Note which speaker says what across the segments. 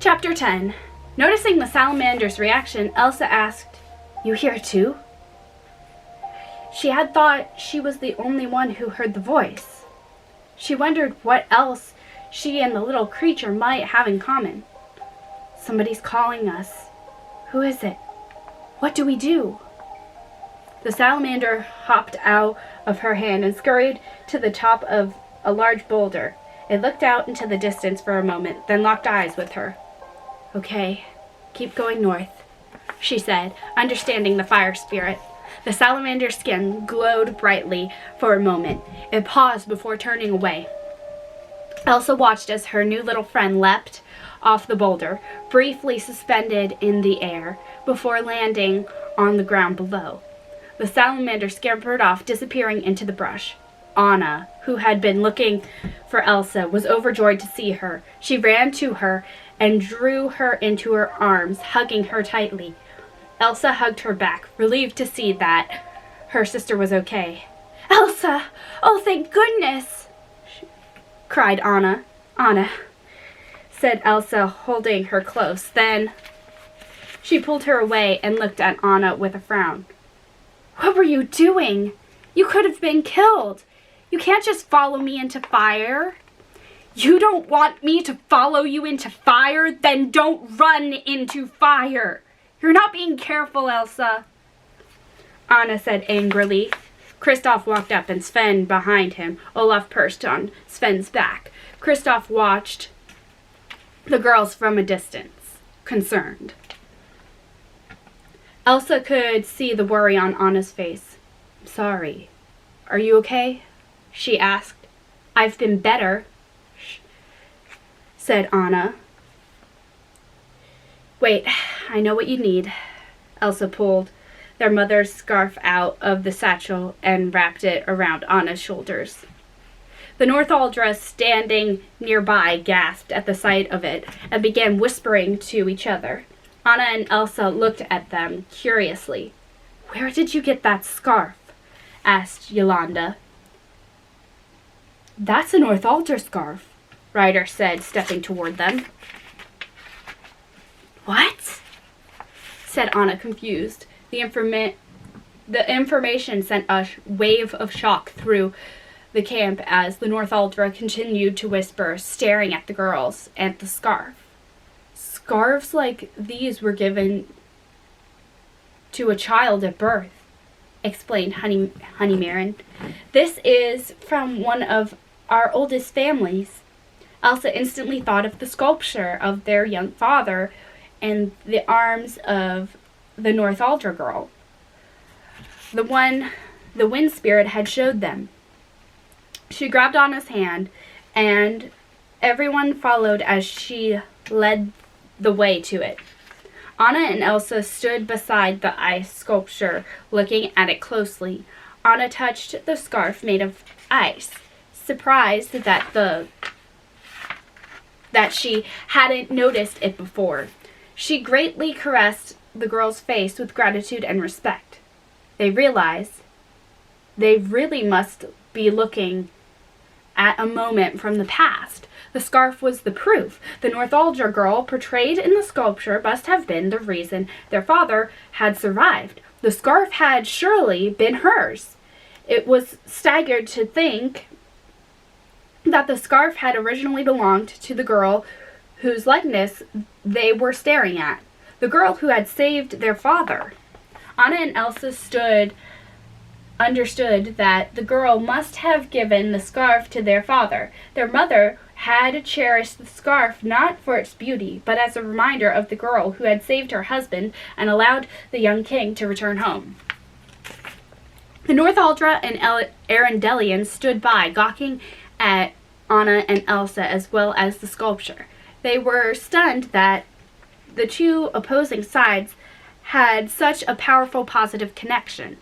Speaker 1: Chapter 10. Noticing the salamander's reaction, Elsa asked, "You hear it too?" She had thought she was the only one who heard the voice. She wondered what else she and the little creature might have in common. "Somebody's calling us. Who is it? What do we do?" The salamander hopped out of her hand and scurried to the top of a large boulder. It looked out into the distance for a moment, then locked eyes with her. "Okay, keep going north," she said, understanding the fire spirit. The salamander's skin glowed brightly for a moment. It paused before turning away. Elsa watched as her new little friend leapt off the boulder, briefly suspended in the air, before landing on the ground below. The salamander scampered off, disappearing into the brush. Anna, who had been looking for Elsa, was overjoyed to see her. She ran to her and drew her into her arms, hugging her tightly. Elsa hugged her back, relieved to see that her sister was okay. "Elsa! Oh, thank goodness!" cried Anna. "Anna," said Elsa, holding her close. Then she pulled her away and looked at Anna with a frown. "What were you doing? You could have been killed. You can't just follow me into fire." "You don't want me to follow you into fire? Then don't run into fire. You're not being careful, Elsa," Anna said angrily. Kristoff walked up and Sven behind him. Olaf perched on Sven's back. Kristoff watched the girls from a distance, concerned. Elsa could see the worry on Anna's face. "Sorry. Are you okay?" she asked. "I've been better," said Anna. "Wait, I know what you need." Elsa pulled their mother's scarf out of the satchel and wrapped it around Anna's shoulders. The Northuldra, standing nearby, gasped at the sight of it and began whispering to each other. Anna and Elsa looked at them curiously. "Where did you get that scarf?" asked Yolanda. "That's a Northuldra scarf," Ryder said, stepping toward them. "What?" said Anna, confused. The information sent a wave of shock through the camp as the Northuldra continued to whisper, staring at the girls and the scarf. "Scarves like these were given to a child at birth," explained Honeymarin. "This is from one of our oldest families." Elsa instantly thought of the sculpture of their young father and the arms of the Northuldra girl, the one the wind spirit had showed them. She grabbed Anna's hand, and everyone followed as she led the way to it. Anna and Elsa stood beside the ice sculpture, looking at it closely. Anna touched the scarf made of ice, surprised that she hadn't noticed it before. She greatly caressed the girl's face with gratitude and respect. They realized they really must be looking at a moment from the past. The scarf was the proof. The Northuldra girl portrayed in the sculpture must have been the reason their father had survived. The scarf had surely been hers. It was staggered to think that the scarf had originally belonged to the girl whose likeness they were staring at, the girl who had saved their father. Anna and Elsa understood that the girl must have given the scarf to their father. Their mother had cherished the scarf not for its beauty, but as a reminder of the girl who had saved her husband and allowed the young king to return home. The Northuldra and Arendelians stood by, gawking at Anna and Elsa as well as the sculpture. They were stunned that the two opposing sides had such a powerful positive connection.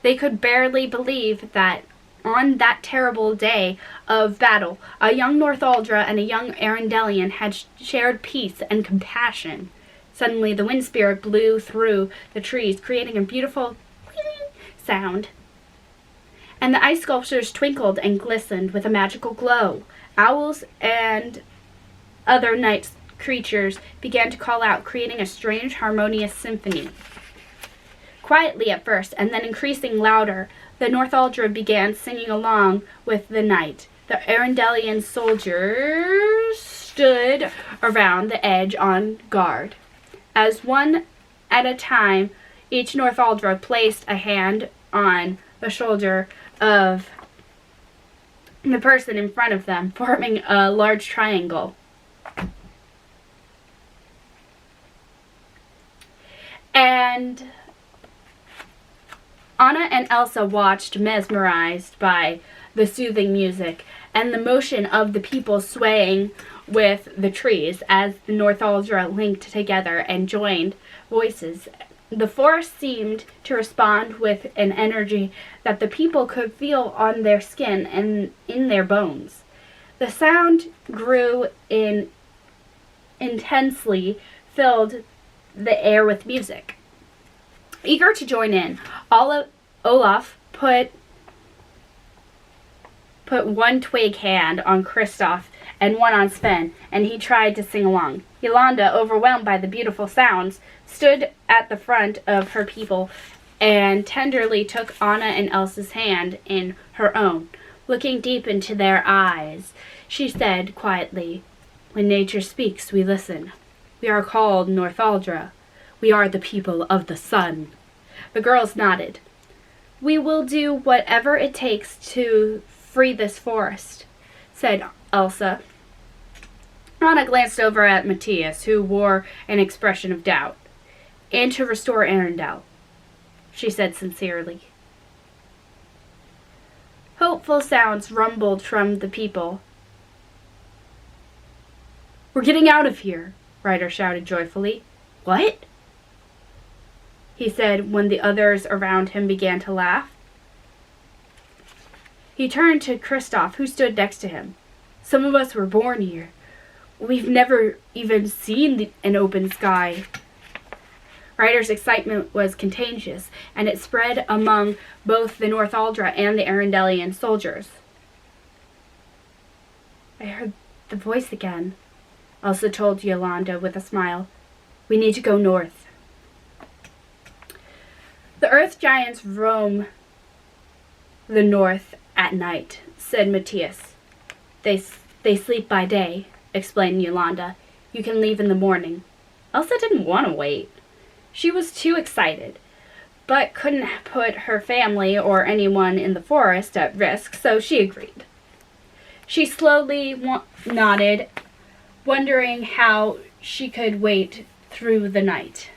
Speaker 1: They could barely believe that on that terrible day of battle, a young Northuldra and a young Arendelian had shared peace and compassion. Suddenly, the wind spirit blew through the trees, creating a beautiful sound. And the ice sculptures twinkled and glistened with a magical glow. Owls and other night creatures began to call out, creating a strange, harmonious symphony. Quietly at first, and then increasing louder, the Northuldra began singing along with the night. The Arundelian soldiers stood around the edge on guard. As one at a time, each Northuldra placed a hand on the shoulder of the person in front of them, forming a large triangle. And Anna and Elsa watched, mesmerized by the soothing music and the motion of the people swaying with the trees as the Northuldra linked together and joined voices. The forest seemed to respond with an energy that the people could feel on their skin and in their bones. The sound grew intensely, filled the air with music. Eager to join in, Olaf put one twig hand on Kristoff and one on Sven, and he tried to sing along. Yolanda, overwhelmed by the beautiful sounds, stood at the front of her people and tenderly took Anna and Elsa's hand in her own. Looking deep into their eyes, she said quietly, "When nature speaks, we listen. We are called Northuldra. We are the people of the sun." The girls nodded. "We will do whatever it takes to free this forest," said Elsa. Anna glanced over at Matthias, who wore an expression of doubt. "And to restore Arendelle," she said sincerely. Hopeful sounds rumbled from the people. "We're getting out of here," Ryder shouted joyfully. "What?" he said when the others around him began to laugh. He turned to Kristoff, who stood next to him. "Some of us were born here. We've never even seen an open sky." Ryder's excitement was contagious, and it spread among both the Northuldra and the Arundelian soldiers. "I heard the voice again," Elsa told Yolanda with a smile. "We need to go north." "The earth giants roam the north at night," said Matthias. They sleep by day," explained Yolanda. "You can leave in the morning." Elsa didn't want to wait. She was too excited, but couldn't put her family or anyone in the forest at risk, so she agreed. She slowly nodded, wondering how she could wait through the night.